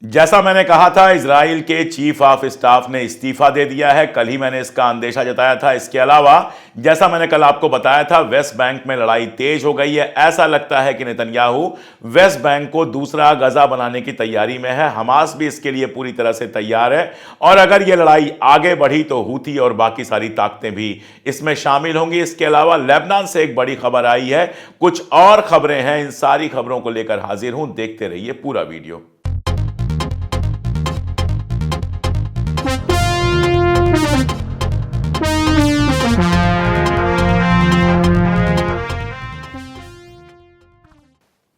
जैसा मैंने कहा था, इजराइल के चीफ ऑफ स्टाफ ने इस्तीफा दे दिया है। कल ही मैंने इसका अंदेशा जताया था। इसके अलावा जैसा मैंने कल आपको बताया था, वेस्ट बैंक में लड़ाई तेज हो गई है। ऐसा लगता है कि नेतन्याहू वेस्ट बैंक को दूसरा गजा बनाने की तैयारी में है। हमास भी इसके लिए पूरी तरह से तैयार है और अगर यह लड़ाई आगे बढ़ी तो हूथी और बाकी सारी ताकतें भी इसमें शामिल होंगी। इसके अलावा लेबनान से एक बड़ी खबर आई है, कुछ और खबरें हैं। इन सारी खबरों को लेकर हाजिर हूं, देखते रहिए पूरा वीडियो।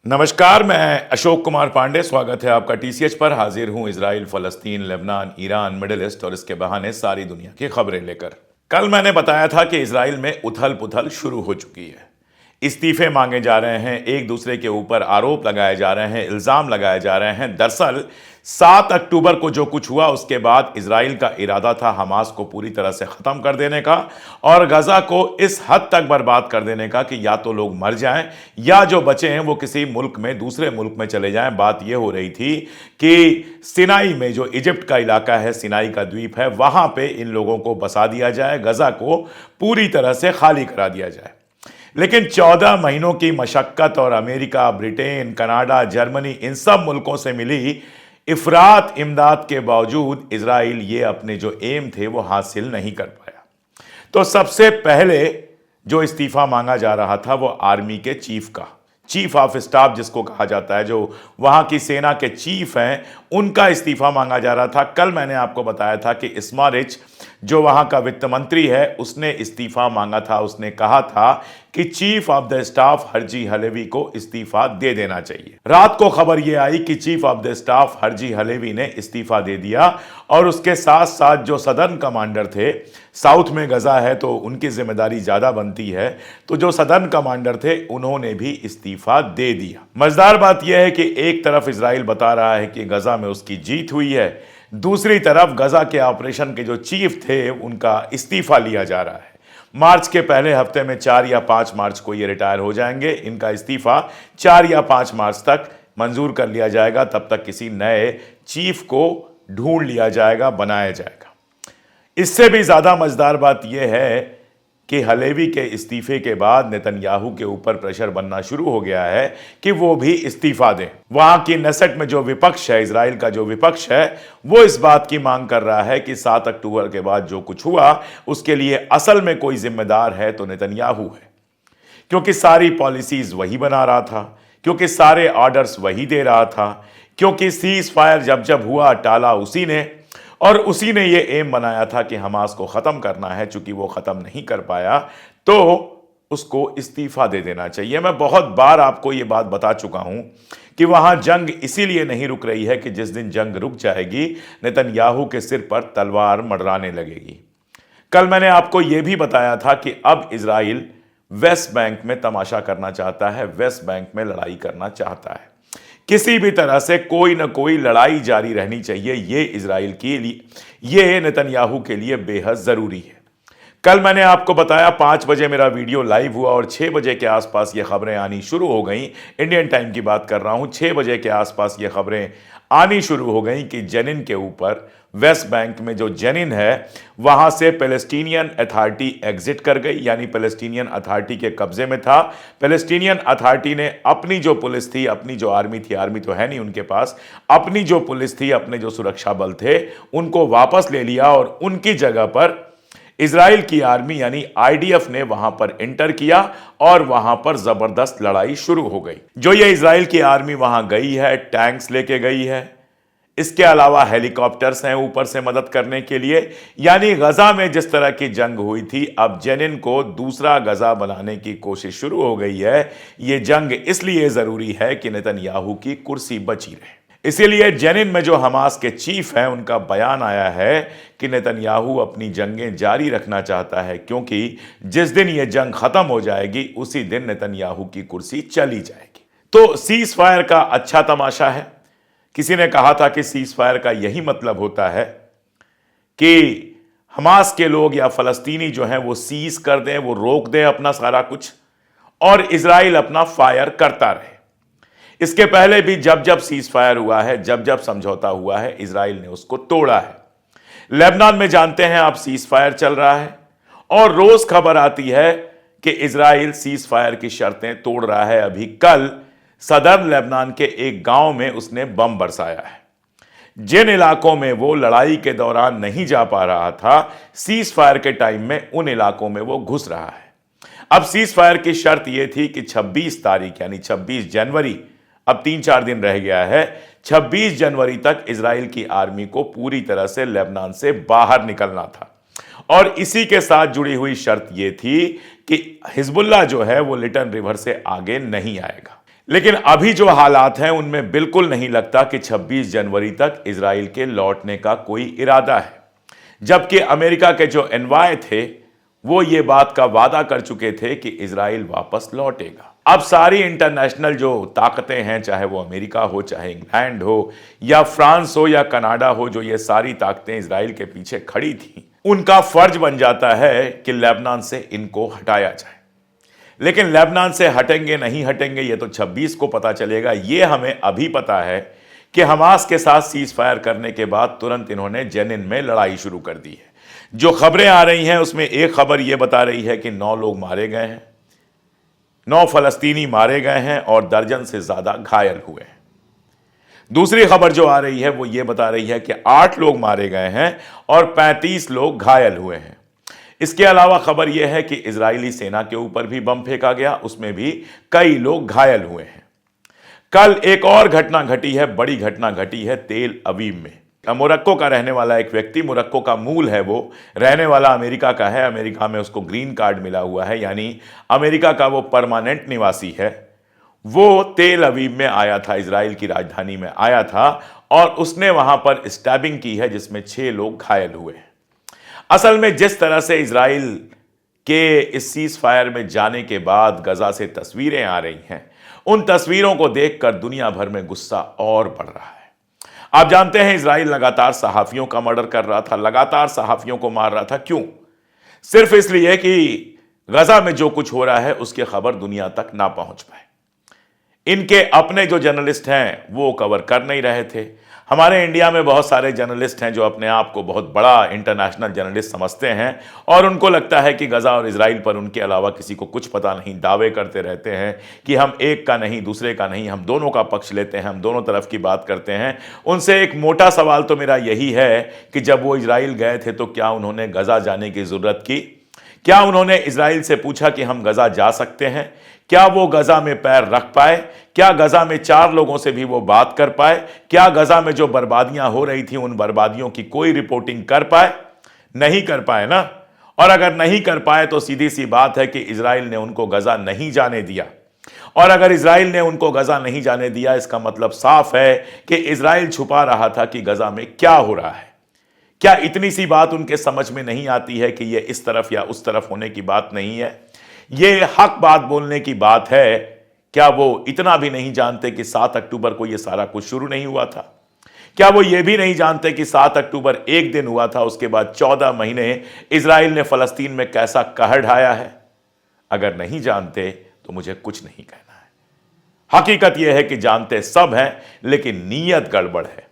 नमस्कार, मैं अशोक कुमार पांडे। स्वागत है आपका टीसीएच पर। हाजिर हूं इजराइल, फलस्तीन, लेबनान, ईरान, मिडिल ईस्ट और इसके बहाने सारी दुनिया की खबरें लेकर। कल मैंने बताया था कि इजराइल में उथल पुथल शुरू हो चुकी है। इस्तीफे मांगे जा रहे हैं, एक दूसरे के ऊपर आरोप लगाए जा रहे हैं, इल्जाम लगाए जा रहे हैं। दरअसल 7 अक्टूबर को जो कुछ हुआ उसके बाद इजराइल का इरादा था हमास को पूरी तरह से खत्म कर देने का और गजा को इस हद तक बर्बाद कर देने का कि या तो लोग मर जाएं या जो बचे हैं वो किसी मुल्क में, दूसरे मुल्क में चले जाएं। बात यह हो रही थी कि सिनाई में, जो इजिप्ट का इलाका है, सिनाई का द्वीप है, वहां पे इन लोगों को बसा दिया जाए, गजा को पूरी तरह से खाली करा दिया जाए। लेकिन 14 महीनों की मशक्कत और अमेरिका, ब्रिटेन, कनाडा, जर्मनी, इन सब मुल्कों से मिली इफरात इमदाद के बावजूद इजराइल ये अपने जो एम थे वो हासिल नहीं कर पाया। तो सबसे पहले जो इस्तीफा मांगा जा रहा था वो आर्मी के चीफ का, चीफ ऑफ स्टाफ जिसको कहा जाता है, जो वहां की सेना के चीफ हैं, उनका इस्तीफा मांगा जा रहा था। कल मैंने आपको बताया था कि स्मोट्रिच, जो वहां का वित्त मंत्री है, उसने इस्तीफा मांगा था। उसने कहा था कि chief of the staff Herzi Halevi को इस्तीफा दे देना चाहिए। रात को खबर यह आई कि chief of the staff Herzi Halevi ने इस्तीफा दे दिया और उसके साथ साथ जो सदर्न कमांडर थे, साउथ में गजा है तो उनकी जिम्मेदारी ज्यादा बनती है, तो जो सदर्न कमांडर थे उन्होंने भी इस्तीफा दे दिया। मजेदार बात यह है कि एक तरफ इजराइल बता रहा है कि गजा में उसकी जीत हुई है, दूसरी तरफ गजा के ऑपरेशन के जो चीफ थे उनका इस्तीफा लिया जा रहा है। मार्च के पहले हफ्ते में 4 या 5 मार्च को ये रिटायर हो जाएंगे। इनका इस्तीफा 4 या 5 मार्च तक मंजूर कर लिया जाएगा। तब तक किसी नए चीफ को ढूंढ लिया जाएगा, बनाया जाएगा। इससे भी ज्यादा मजेदार बात यह है कि हलेवी के इस्तीफे के बाद नेतन्याहू के ऊपर प्रेशर बनना शुरू हो गया है कि वो भी इस्तीफा दें। वहां की नेसेट में जो विपक्ष है, इजराइल का जो विपक्ष है, वो इस बात की मांग कर रहा है कि 7 अक्टूबर के बाद जो कुछ हुआ उसके लिए असल में कोई जिम्मेदार है तो नेतन्याहू है, क्योंकि सारी पॉलिसीज वही बना रहा था, क्योंकि सारे ऑर्डर्स वही दे रहा था, क्योंकि सीज फायर जब जब हुआ टाला उसी ने, और उसी ने ये एम बनाया था कि हमास को खत्म करना है। चूंकि वो खत्म नहीं कर पाया तो उसको इस्तीफा दे देना चाहिए। मैं बहुत बार आपको ये बात बता चुका हूं कि वहां जंग इसीलिए नहीं रुक रही है कि जिस दिन जंग रुक जाएगी नेतन्याहू के सिर पर तलवार मंडराने लगेगी। कल मैंने आपको यह भी बताया था कि अब इजराइल वेस्ट बैंक में तमाशा करना चाहता है, वेस्ट बैंक में लड़ाई करना चाहता है। किसी भी तरह से कोई ना कोई लड़ाई जारी रहनी चाहिए। ये इजराइल के लिए, ये नेतन्याहू के लिए बेहद जरूरी है। कल मैंने आपको बताया 5 बजे मेरा वीडियो लाइव हुआ और 6 बजे के आसपास ये खबरें आनी शुरू हो गई। इंडियन टाइम की बात कर रहा हूं। 6 बजे के आसपास ये खबरें आनी शुरू हो गई कि जेनिन के ऊपर, वेस्ट बैंक में जो जेनिन है, वहां से पैलेस्टीनियन अथॉरिटी एग्जिट कर गई, यानी पैलेस्टीनियन अथॉरिटी के कब्जे में था। पैलेस्टीनियन अथॉरिटी ने अपनी जो पुलिस थी, अपनी जो आर्मी थी, आर्मी तो है नहीं उनके पास, अपनी जो पुलिस थी, अपने जो सुरक्षा बल थे, उनको वापस ले लिया और उनकी जगह पर इजराइल की आर्मी यानी आईडीएफ ने वहां पर एंटर किया और वहां पर जबरदस्त लड़ाई शुरू हो गई। जो ये इजराइल की आर्मी वहां गई है, टैंक्स लेके गई है, इसके अलावा हेलीकॉप्टर्स हैं ऊपर से मदद करने के लिए। यानी गजा में जिस तरह की जंग हुई थी, अब जेनिन को दूसरा गजा बनाने की कोशिश शुरू हो गई है। यह जंग इसलिए जरूरी है कि नेतन्याहू की कुर्सी बची रहे। इसीलिए जेनिन में जो हमास के चीफ हैं उनका बयान आया है कि नेतन्याहू अपनी जंगें जारी रखना चाहता है, क्योंकि जिस दिन यह जंग खत्म हो जाएगी उसी दिन नेतन्याहू की कुर्सी चली जाएगी। तो सीज फायर का अच्छा तमाशा है। किसी ने कहा था कि सीज फायर का यही मतलब होता है कि हमास के लोग या फलस्तीनी जो हैं वो सीज कर दें, वो रोक दें अपना सारा कुछ, और इजराइल अपना फायर करता रहे। इसके पहले भी जब जब सीज फायर हुआ है, जब जब समझौता हुआ है, इजराइल ने उसको तोड़ा है। लेबनान में जानते हैं आप सीज फायर चल रहा है और रोज खबर आती है कि इजराइल सीज फायर की शर्तें तोड़ रहा है। अभी कल सदर लेबनान के एक गांव में उसने बम बरसाया है। जिन इलाकों में वो लड़ाई के दौरान नहीं जा पा रहा था, सीज फायर के टाइम में उन इलाकों में वो घुस रहा है। अब सीज फायर की शर्त यह थी कि 26 तारीख यानी 26 जनवरी, अब 3-4 दिन रह गया है, 26 जनवरी तक इजराइल की आर्मी को पूरी तरह से लेबनान से बाहर निकलना था। और इसी के साथ जुड़ी हुई शर्त यह थी कि हिजबुल्लाह जो है वो लिटन रिवर से आगे नहीं आएगा। लेकिन अभी जो हालात हैं उनमें बिल्कुल नहीं लगता कि 26 जनवरी तक इजराइल के लौटने का कोई इरादा है, जबकि अमेरिका के जो एनवाय थे वो ये बात का वादा कर चुके थे कि इजराइल वापस लौटेगा। अब सारी इंटरनेशनल जो ताकतें हैं, चाहे वो अमेरिका हो, चाहे इंग्लैंड हो या फ्रांस हो या कनाडा हो, जो ये सारी ताकतें इजराइल के पीछे खड़ी थी, उनका फर्ज बन जाता है कि लेबनान से इनको हटाया जाए। लेकिन लेबनान से हटेंगे नहीं हटेंगे ये तो 26 को पता चलेगा। ये हमें अभी पता है कि हमास के साथ सीज फायर करने के बाद तुरंत इन्होंने जेनिन में लड़ाई शुरू कर दी है। जो खबरें आ रही हैं उसमें एक खबर यह बता रही है कि 9 लोग मारे गए हैं, 9 फलस्तीनी मारे गए हैं और दर्जन से ज्यादा घायल हुए हैं। दूसरी खबर जो आ रही है वो ये बता रही है कि 8 लोग मारे गए हैं और 35 लोग घायल हुए हैं। इसके अलावा खबर यह है कि इजरायली सेना के ऊपर भी बम फेंका गया, उसमें भी कई लोग घायल हुए हैं। कल एक और घटना घटी है, बड़ी घटना घटी है तेल अवीव में। मोरक्को का रहने वाला एक व्यक्ति, मोरक्को का मूल है, वो रहने वाला अमेरिका का है, अमेरिका में उसको ग्रीन कार्ड मिला हुआ है, यानी अमेरिका का वो परमानेंट निवासी है। वो तेल अवीव में आया था, इजराइल की राजधानी में आया था और उसने वहां पर स्टैबिंग की है जिसमें 6 लोग घायल हुए हैं। असल में जिस तरह से इजराइल के इस सीज फायर में जाने के बाद गजा से तस्वीरें आ रही हैं, उन तस्वीरों को देखकर दुनिया भर में गुस्सा और बढ़ रहा है। आप जानते हैं इजराइल लगातार सहाफियों का मर्डर कर रहा था, लगातार सहाफियों को मार रहा था। क्यों? सिर्फ इसलिए कि गजा में जो कुछ हो रहा है उसकी खबर दुनिया तक ना पहुंच पाए। इनके अपने जो जर्नलिस्ट हैं वो कवर कर नहीं रहे थे। हमारे इंडिया में बहुत सारे जर्नलिस्ट हैं जो अपने आप को बहुत बड़ा इंटरनेशनल जर्नलिस्ट समझते हैं और उनको लगता है कि गजा और इजराइल पर उनके अलावा किसी को कुछ पता नहीं। दावे करते रहते हैं कि हम एक का नहीं, दूसरे का नहीं, हम दोनों का पक्ष लेते हैं, हम दोनों तरफ की बात करते हैं। उनसे एक मोटा सवाल तो मेरा यही है कि जब वो इजराइल गए थे तो क्या उन्होंने गजा जाने की जरूरत की? क्या उन्होंने इजराइल से पूछा कि हम गजा जा सकते हैं? क्या वो गजा में पैर रख पाए? क्या गजा में 4 लोगों से भी वो बात कर पाए? क्या गजा में जो बर्बादियां हो रही थी उन बर्बादियों की कोई रिपोर्टिंग कर पाए? नहीं कर पाए ना। और अगर नहीं कर पाए तो सीधी सी बात है कि इजराइल ने उनको गजा नहीं जाने दिया। और अगर इजराइल ने उनको गजा नहीं जाने दिया, इसका मतलब साफ है कि इजराइल छुपा रहा था कि गजा में क्या हो रहा है। क्या इतनी सी बात उनके समझ में नहीं आती है कि यह इस तरफ या उस तरफ होने की बात नहीं है, यह हक बात बोलने की बात है? क्या वो इतना भी नहीं जानते कि 7 अक्टूबर को यह सारा कुछ शुरू नहीं हुआ था? क्या वो ये भी नहीं जानते कि 7 अक्टूबर एक दिन हुआ था, उसके बाद 14 महीने इजराइल ने फलस्तीन में कैसा कहर ढाया है? अगर नहीं जानते तो मुझे कुछ नहीं कहना है। हकीकत यह है कि जानते सब हैं, लेकिन नीयत गड़बड़ है।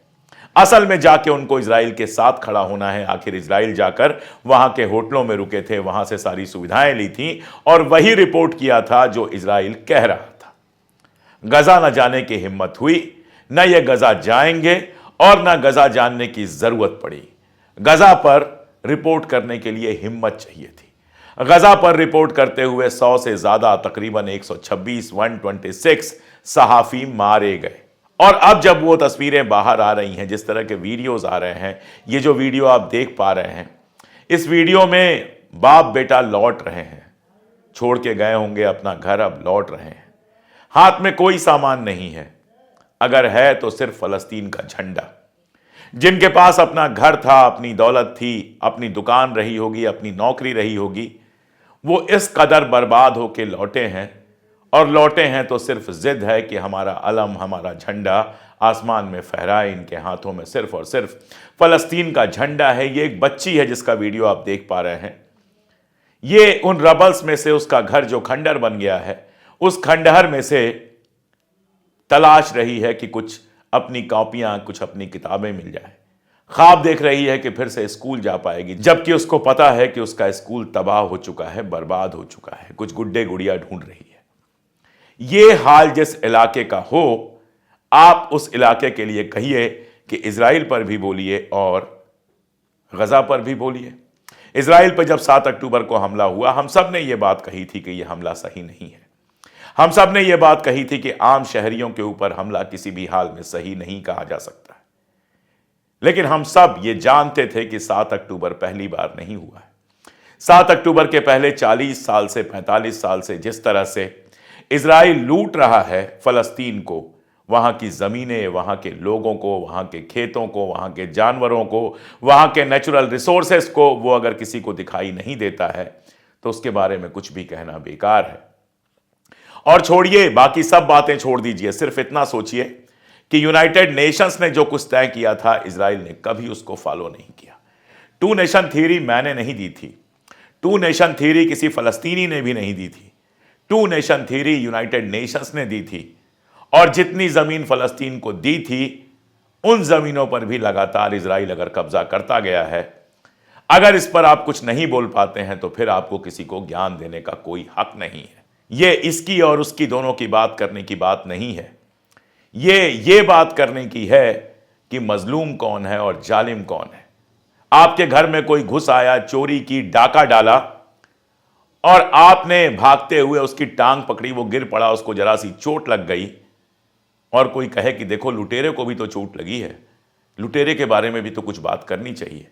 असल में जाके उनको इजराइल के साथ खड़ा होना है। आखिर इजराइल जाकर वहां के होटलों में रुके थे, वहां से सारी सुविधाएं ली थी और वही रिपोर्ट किया था जो इजराइल कह रहा था। गजा न जाने की हिम्मत हुई, न ये गजा जाएंगे और न गजा जानने की जरूरत पड़ी। गजा पर रिपोर्ट करने के लिए हिम्मत चाहिए थी। गजा पर रिपोर्ट करते हुए 100 से ज्यादा, तकरीबन 126 सहाफी मारे गए। और अब जब वो तस्वीरें बाहर आ रही हैं, जिस तरह के वीडियोस आ रहे हैं, ये जो वीडियो आप देख पा रहे हैं, इस वीडियो में बाप बेटा लौट रहे हैं, छोड़ के गए होंगे अपना घर, अब लौट रहे हैं। हाथ में कोई सामान नहीं है, अगर है तो सिर्फ फलस्तीन का झंडा। जिनके पास अपना घर था, अपनी दौलत थी, अपनी दुकान रही होगी, अपनी नौकरी रही होगी, वो इस कदर बर्बाद होके लौटे हैं। और लौटे हैं तो सिर्फ जिद है कि हमारा अलम, हमारा झंडा आसमान में फहराए। इनके हाथों में सिर्फ और सिर्फ फलस्तीन का झंडा है। ये एक बच्ची है जिसका वीडियो आप देख पा रहे हैं। ये उन रबल्स में से उसका घर जो खंडहर बन गया है, उस खंडहर में से तलाश रही है कि कुछ अपनी कॉपियां, कुछ अपनी किताबें मिल जाए। ख्वाब देख रही है कि फिर से स्कूल जा पाएगी, जबकि उसको पता है कि उसका स्कूल तबाह हो चुका है, बर्बाद हो चुका है। कुछ गुड्डे गुड़िया ढूंढ रही है। ये हाल जिस इलाके का हो, आप उस इलाके के लिए कहिए कि इजराइल पर भी बोलिए और गजा पर भी बोलिए। इजराइल पर जब 7 अक्टूबर को हमला हुआ, हम सब ने यह बात कही थी कि यह हमला सही नहीं है। हम सब ने यह बात कही थी कि आम शहरियों के ऊपर हमला किसी भी हाल में सही नहीं कहा जा सकता है। लेकिन हम सब ये जानते थे कि 7 अक्टूबर पहली बार नहीं हुआ है। 7 अक्टूबर के पहले 40 साल से 45 साल से जिस तरह से इजराइल लूट रहा है फलस्तीन को, वहां की जमीनें, वहां के लोगों को, वहां के खेतों को, वहां के जानवरों को, वहां के नेचुरल रिसोर्सेस को, वो अगर किसी को दिखाई नहीं देता है तो उसके बारे में कुछ भी कहना बेकार है। और छोड़िए, बाकी सब बातें छोड़ दीजिए, सिर्फ इतना सोचिए कि यूनाइटेड नेशंस ने जो कुछ तय किया था, इजराइल ने कभी उसको फॉलो नहीं किया। 2 नेशन थ्योरी मैंने नहीं दी थी, 2 नेशन थ्योरी किसी फलस्तीनी ने भी नहीं दी थी। 2 नेशन थ्योरी यूनाइटेड नेशंस ने दी थी, और जितनी जमीन फलस्तीन को दी थी, उन जमीनों पर भी लगातार इजराइल अगर कब्जा करता गया है। अगर इस पर आप कुछ नहीं बोल पाते हैं तो फिर आपको किसी को ज्ञान देने का कोई हक नहीं है। यह इसकी और उसकी दोनों की बात करने की बात नहीं है। ये बात करने की है कि मजलूम कौन है और जालिम कौन है। आपके घर में कोई घुस आया, चोरी की, डाका डाला, और आपने भागते हुए उसकी टांग पकड़ी, वो गिर पड़ा, उसको जरा सी चोट लग गई, और कोई कहे कि देखो लुटेरे को भी तो चोट लगी है, लुटेरे के बारे में भी तो कुछ बात करनी चाहिए,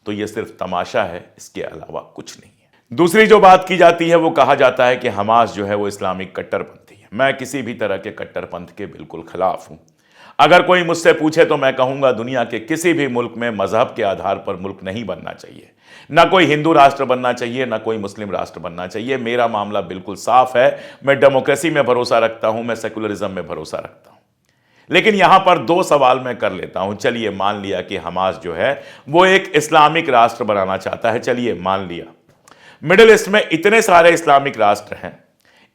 तो यह सिर्फ तमाशा है, इसके अलावा कुछ नहीं है। दूसरी जो बात की जाती है, वो कहा जाता है कि हमास जो है वो इस्लामिक कट्टरपंथी है। मैं किसी भी तरह के कट्टरपंथ के बिल्कुल खिलाफ हूं। अगर कोई मुझसे पूछे तो मैं कहूंगा दुनिया के किसी भी मुल्क में मजहब के आधार पर मुल्क नहीं बनना चाहिए। ना कोई हिंदू राष्ट्र बनना चाहिए, ना कोई मुस्लिम राष्ट्र बनना चाहिए। मेरा मामला बिल्कुल साफ है। मैं डेमोक्रेसी में भरोसा रखता हूं, मैं सेकुलरिज्म में भरोसा रखता हूं। लेकिन यहां पर 2 सवाल मैं कर लेता हूं। चलिए मान लिया कि हमास जो है वो एक इस्लामिक राष्ट्र बनाना चाहता है, चलिए मान लिया। मिडिल ईस्ट में इतने सारे इस्लामिक राष्ट्र हैं।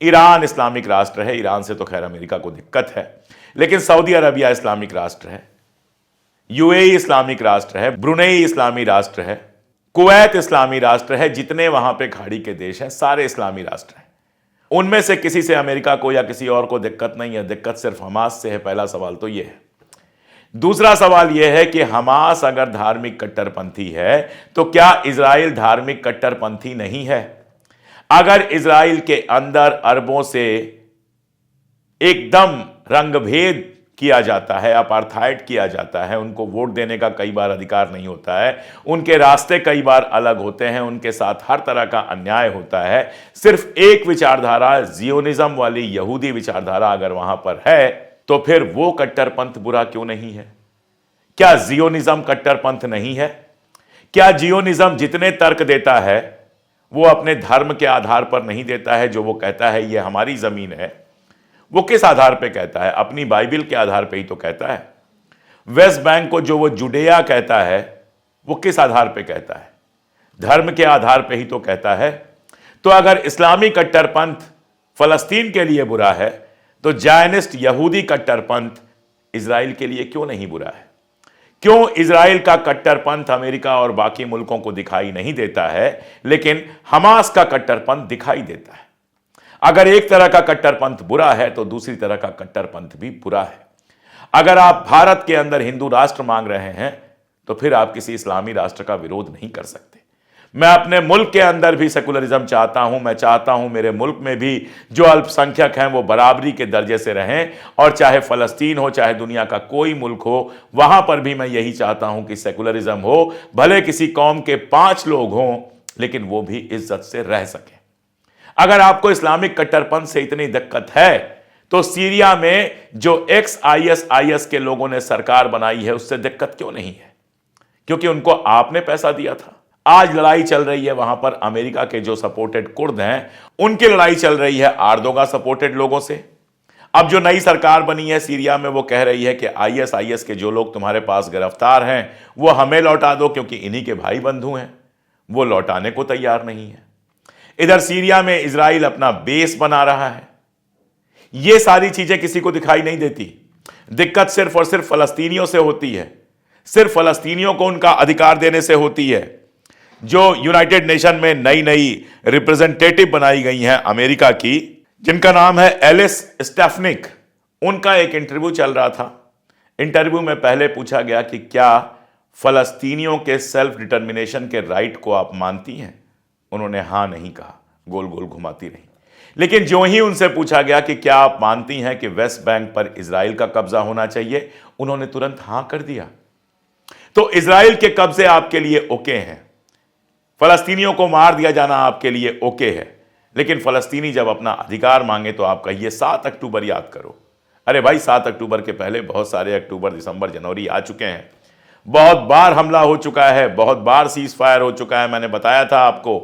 ईरान इस्लामिक राष्ट्र है, ईरान से तो खैर अमेरिका को दिक्कत है, लेकिन सऊदी अरबिया इस्लामिक राष्ट्र है, यूएई इस्लामिक राष्ट्र है, ब्रुनेई इस्लामी राष्ट्र है, कुवैत इस्लामी राष्ट्र है। जितने वहां पे खाड़ी के देश हैं सारे इस्लामी राष्ट्र हैं। उनमें से किसी से अमेरिका को या किसी और को दिक्कत नहीं है, दिक्कत सिर्फ हमास से है। पहला सवाल तो यह है। दूसरा सवाल यह है कि हमास अगर धार्मिक कट्टरपंथी है तो क्या इजराइल धार्मिक कट्टरपंथी नहीं है? अगर इजराइल के अंदर अरबों से एकदम रंगभेद किया जाता है, अपार्थाइड किया जाता है, उनको वोट देने का कई बार अधिकार नहीं होता है, उनके रास्ते कई बार अलग होते हैं, उनके साथ हर तरह का अन्याय होता है, सिर्फ एक विचारधारा जियोनिज्म वाली यहूदी विचारधारा अगर वहां पर है, तो फिर वो कट्टरपंथ बुरा क्यों नहीं है? क्या जियोनिज्म कट्टरपंथ नहीं है? क्या जियोनिज्म जितने तर्क देता है वो अपने धर्म के आधार पर नहीं देता है? जो वो कहता है ये हमारी जमीन है, वो किस आधार पे कहता है? अपनी बाइबल के आधार पे ही तो कहता है। वेस्ट बैंक को जो वो जुडेया कहता है, वो किस आधार पे कहता है? धर्म के आधार पे ही तो कहता है। तो अगर इस्लामी कट्टरपंथ फलस्तीन के लिए बुरा है, तो जायनिस्ट यहूदी कट्टरपंथ इजराइल के लिए क्यों नहीं बुरा है? क्यों इजराइल का कट्टरपंथ अमेरिका और बाकी मुल्कों को दिखाई नहीं देता है, लेकिन हमास का कट्टरपंथ दिखाई देता है? अगर एक तरह का कट्टरपंथ बुरा है तो दूसरी तरह का कट्टरपंथ भी बुरा है। अगर आप भारत के अंदर हिंदू राष्ट्र मांग रहे हैं तो फिर आप किसी इस्लामी राष्ट्र का विरोध नहीं कर सकते। मैं अपने मुल्क के अंदर भी सेकुलरिज्म चाहता हूं। मैं चाहता हूं मेरे मुल्क में भी जो अल्पसंख्यक हैं वो बराबरी के दर्जे से रहें, और चाहे फलस्तीन हो, चाहे दुनिया का कोई मुल्क हो, वहां पर भी मैं यही चाहता हूं कि सेकुलरिज्म हो। भले किसी कौम के 5 लोग हों, लेकिन वो भी इज्जत से रह सके। अगर आपको इस्लामिक कट्टरपंथ से इतनी दिक्कत है तो सीरिया में जो ISIS के लोगों ने सरकार बनाई है उससे दिक्कत क्यों नहीं है? क्योंकि उनको आपने पैसा दिया था। आज लड़ाई चल रही है वहां पर अमेरिका के जो सपोर्टेड कुर्द हैं, उनकी लड़ाई चल रही है आर्दोगा सपोर्टेड लोगों से। अब जो नई सरकार बनी है सीरिया में, वो कह रही है कि ISIS के जो लोग तुम्हारे पास गिरफ्तार हैं वो हमें लौटा दो, क्योंकि इन्हीं के भाई बंधु हैं। वो लौटाने को तैयार नहीं है। इधर सीरिया में इजराइल अपना बेस बना रहा है। ये सारी चीजें किसी को दिखाई नहीं देती। दिक्कत सिर्फ और सिर्फ फलस्तीनियों से होती है, सिर्फ फलस्तीनियों को उनका अधिकार देने से होती है। जो यूनाइटेड नेशन में नई नई रिप्रेजेंटेटिव बनाई गई हैं अमेरिका की, जिनका नाम है एलिस स्टेफनिक, उनका एक इंटरव्यू चल रहा था। इंटरव्यू में पहले पूछा गया कि क्या फलस्तीनियों के सेल्फ डिटर्मिनेशन के राइट को आप मानती हैं? उन्होंने हां नहीं कहा, गोल गोल घुमाती रही। लेकिन जो ही उनसे पूछा गया कि क्या आप मानती हैं कि वेस्ट बैंक पर इजराइल का कब्जा होना चाहिए, उन्होंने तुरंत हां कर दिया। तो इजराइल के कब्जे आपके लिए ओके हैं, फलस्तीनियों को मार दिया जाना आपके लिए ओके है, लेकिन फलस्तीनी जब अपना अधिकार मांगे तो आप कहिए 7 अक्टूबर याद करो। अरे भाई, 7 अक्टूबर के पहले बहुत सारे अक्टूबर, दिसंबर, जनवरी आ चुके हैं। बहुत बार हमला हो चुका है, बहुत बार सीज फायर हो चुका है। मैंने बताया था आपको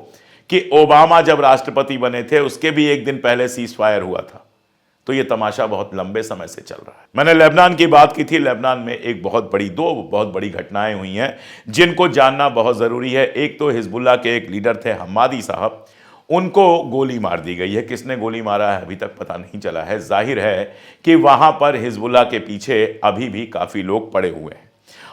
कि ओबामा जब राष्ट्रपति बने थे उसके भी एक दिन पहले सीज फायर हुआ था। तो यह तमाशा बहुत लंबे समय से चल रहा है। मैंने लेबनान की बात की थी। लेबनान में दो बहुत बड़ी घटनाएं हुई हैं जिनको जानना बहुत जरूरी है। एक तो हिजबुल्लाह के एक लीडर थे हम्मादी साहब, उनको गोली मार दी गई है। किसने गोली मारा है अभी तक पता नहीं चला है। जाहिर है कि वहां पर हिजबुल्लाह के पीछे अभी भी काफी लोग पड़े हुए हैं।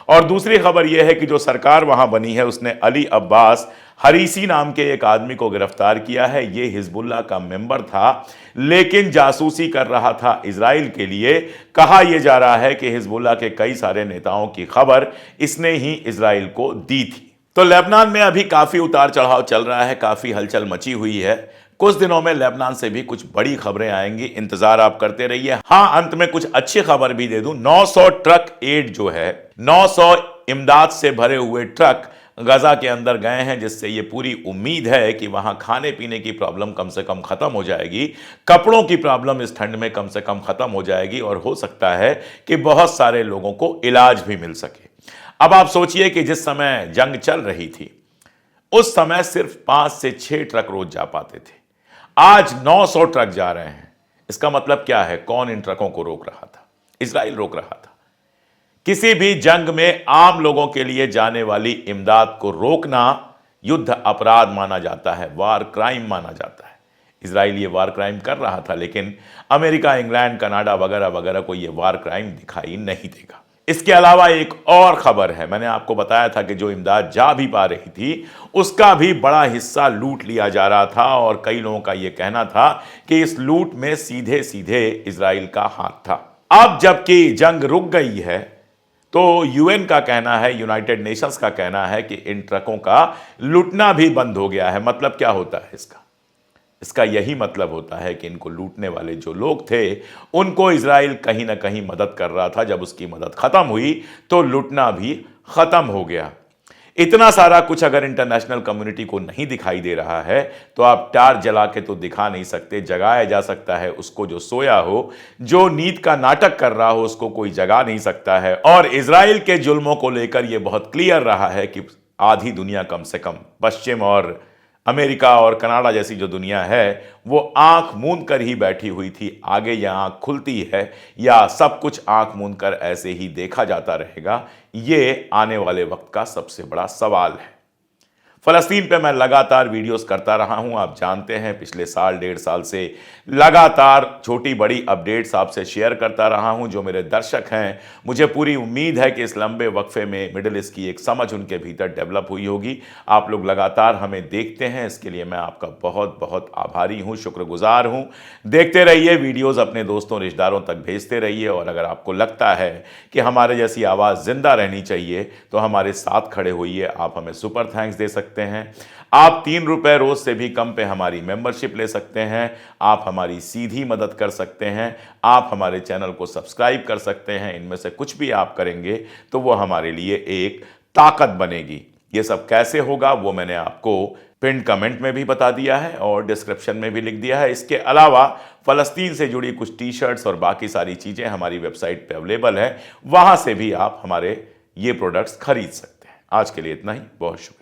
और दूसरी खबर यह है कि जो सरकार वहां बनी है उसने अली अब्बास हरीसी नाम के एक आदमी को गिरफ्तार किया है। यह हिजबुल्लाह का मेंबर था, लेकिन जासूसी कर रहा था इजराइल के लिए। कहा यह जा रहा है कि हिजबुल्लाह के कई सारे नेताओं की खबर इसने ही इजराइल को दी थी। तो लेबनान में अभी काफी उतार चढ़ाव चल रहा है, काफी हलचल मची हुई है। कुछ दिनों में लेबनान से भी कुछ बड़ी खबरें आएंगी, इंतजार आप करते रहिए। हां, अंत में कुछ अच्छी खबर भी दे दूं। 900 ट्रक एड जो है, 900 इमदाद से भरे हुए ट्रक गजा के अंदर गए हैं, जिससे ये पूरी उम्मीद है कि वहां खाने पीने की प्रॉब्लम कम से कम खत्म हो जाएगी, कपड़ों की प्रॉब्लम इस ठंड में कम से कम खत्म हो जाएगी, और हो सकता है कि बहुत सारे लोगों को इलाज भी मिल सके। अब आप सोचिए कि जिस समय जंग चल रही थी उस समय सिर्फ 5 से 6 ट्रक रोज जा पाते थे, आज 900 ट्रक जा रहे हैं। इसका मतलब क्या है? कौन इन ट्रकों को रोक रहा था? इजराइल रोक रहा था। किसी भी जंग में आम लोगों के लिए जाने वाली इमदाद को रोकना युद्ध अपराध माना जाता है, वार क्राइम माना जाता है। इजराइल ये वार क्राइम कर रहा था, लेकिन अमेरिका, इंग्लैंड, कनाडा वगैरह वगैरह को ये वार क्राइम दिखाई नहीं देगा। इसके अलावा एक और खबर है। मैंने आपको बताया था कि जो इमदाद जा भी पा रही थी उसका भी बड़ा हिस्सा लूट लिया जा रहा था, और कई लोगों का यह कहना था कि इस लूट में सीधे सीधे इजराइल का हाथ था। अब जबकि जंग रुक गई है तो यूएन का कहना है, यूनाइटेड नेशंस का कहना है कि इन ट्रकों का लूटना भी बंद हो गया है। मतलब क्या होता है इसका यही मतलब होता है कि इनको लूटने वाले जो लोग थे उनको इजराइल कहीं ना कहीं मदद कर रहा था। जब उसकी मदद खत्म हुई तो लूटना भी खत्म हो गया। इतना सारा कुछ अगर इंटरनेशनल कम्युनिटी को नहीं दिखाई दे रहा है तो आप टार जला के तो दिखा नहीं सकते। जगाया जा सकता है उसको जो सोया हो, जो नींद का नाटक कर रहा हो उसको कोई जगा नहीं सकता है। और इजराइल के जुल्मों को लेकर यह बहुत क्लियर रहा है कि आधी दुनिया, कम से कम पश्चिम और अमेरिका और कनाडा जैसी जो दुनिया है, वो आंख मूंद कर ही बैठी हुई थी। आगे यह आंख खुलती है या सब कुछ आंख मूंद कर ऐसे ही देखा जाता रहेगा, ये आने वाले वक्त का सबसे बड़ा सवाल है। फलस्तीन पे मैं लगातार वीडियोस करता रहा हूं। आप जानते हैं पिछले साल, 1.5 साल से लगातार छोटी बड़ी अपडेट्स आपसे शेयर करता रहा हूं। जो मेरे दर्शक हैं, मुझे पूरी उम्मीद है कि इस लंबे वक्फे में मिडिल ईस्ट की एक समझ उनके भीतर डेवलप हुई होगी। आप लोग लगातार हमें देखते हैं, इसके लिए मैं आपका बहुत बहुत आभारी हूं, शुक्रगुजार हूं। देखते रहिए वीडियोस, अपने दोस्तों रिश्तेदारों तक भेजते रहिए। और अगर आपको लगता है कि हमारे जैसी आवाज़ जिंदा रहनी चाहिए तो हमारे साथ खड़े होइए। आप हमें सुपर थैंक्स दे सकते हैं। आप 3 रुपए रोज से भी कम पे हमारी मेंबरशिप ले सकते हैं। आप हमारी सीधी मदद कर सकते हैं। आप हमारे चैनल को सब्सक्राइब कर सकते हैं। इनमें से कुछ भी आप करेंगे तो वो हमारे लिए एक ताकत बनेगी। ये सब कैसे होगा वो मैंने आपको पिन कमेंट में भी बता दिया है और डिस्क्रिप्शन में भी लिख दिया है। इसके अलावा फलस्तीन से जुड़ी कुछ टी शर्ट्स और बाकी सारी चीजें हमारी वेबसाइट पे अवेलेबल है, वहां से भी आप हमारे ये प्रोडक्ट्स खरीद सकते हैं। आज के लिए इतना ही, बहुत शुक्रिया।